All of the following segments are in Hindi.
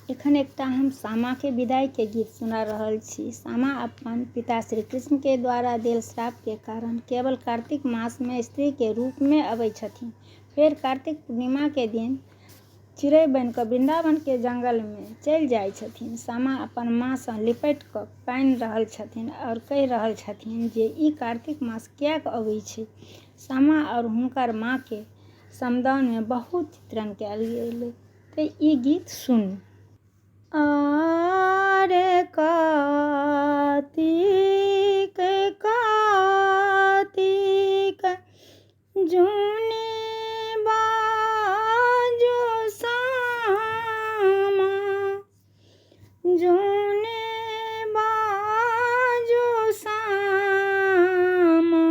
एखन एकटा हम सामा के विदाई के गीत सुना रहल छी। सामा अपन पिता श्री कृष्ण के द्वारा देल श्राप के कारण केवल कार्तिक मास में स्त्री के रूप में अबै छथिन। फेर कार्तिक पूर्णिमा के दिन चिड़ै बनि कऽ वृंदावन के जंगल में चलि जाइ छथिन। सामा अपन माँ सँ लिपटि कऽ कानि रहल छथिन और कहि रहल छथिन जे ई कार्तिक मास किएक अबै छै। सामा और हुनकर माँ के समदाउन में बहुत चित्रण कयल गेलै। तऽ ई गीत सुनू। आरे कार्तिक कार्तिक जूने बाजो सामा जूने बाजो सामा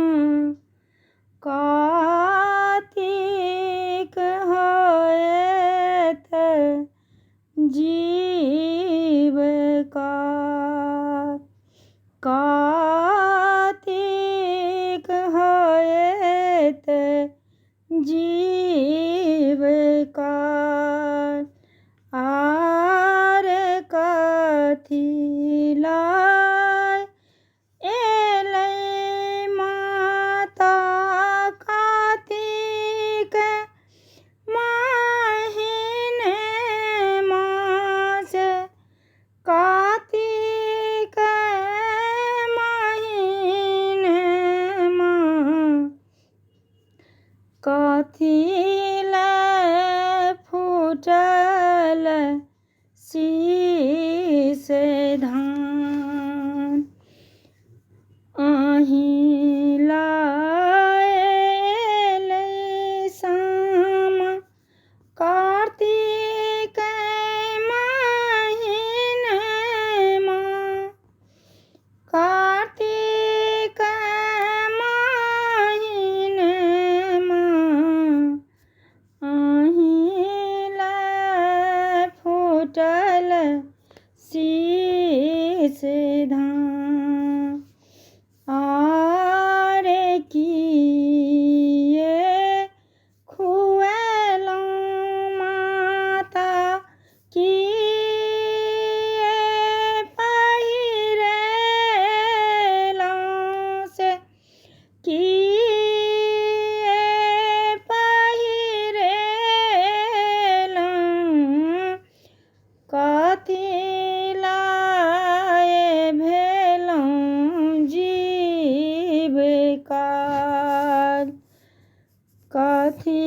कार्तिक होएत जीव का कार्तिक होएत जीव का आर कथी लाय एलै माता कार्तिक महीने मास कार्तिक महीने मास कथी लए फूटल शीश धान अहीं लाए एलै सामा कार्तिक महीने मास कार्तिक महीने मास अहीं लए फूटल शीश धान आरे किए खुएलहुँ माता किए पहिरेलहुँ से किए पहिरेलहुँ कथी लाए भेलहुँ जीव काल कथी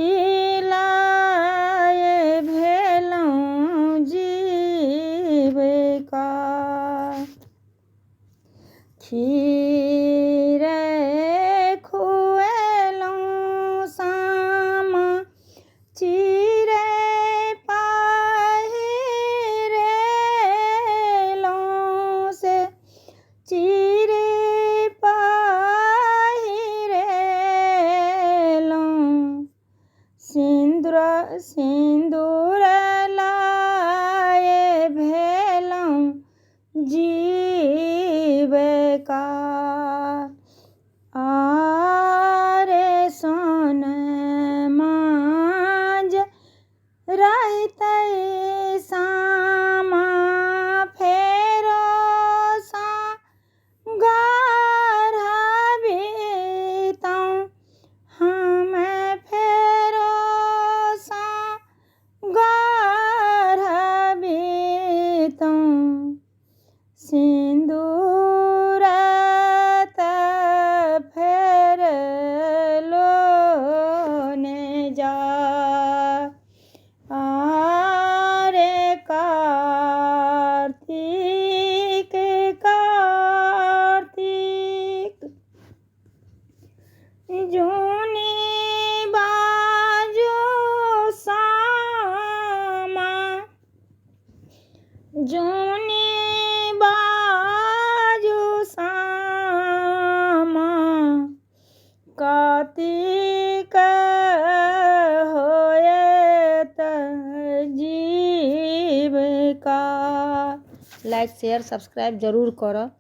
लाए भेलहुँ जीव काल खीर खुएलहुँ सामा चिड़ै पहिरेलहुँ से चिड़ै पहिरेलहुँ सिंदूर लाए भेलहुँ जीव का आरे सोन माज रहितै सामा फेरो सा गढ़बितहुँ हमे फेरो सा गढ़बितहुँ सिंदूर तऽ फेर लोने जा आरे कार्तिक कार्तिक जूने बाजो सामा जूने बाजो सामा कार्तिक होएत जीव का। लाइक शेयर सब्सक्राइब जरूर करब।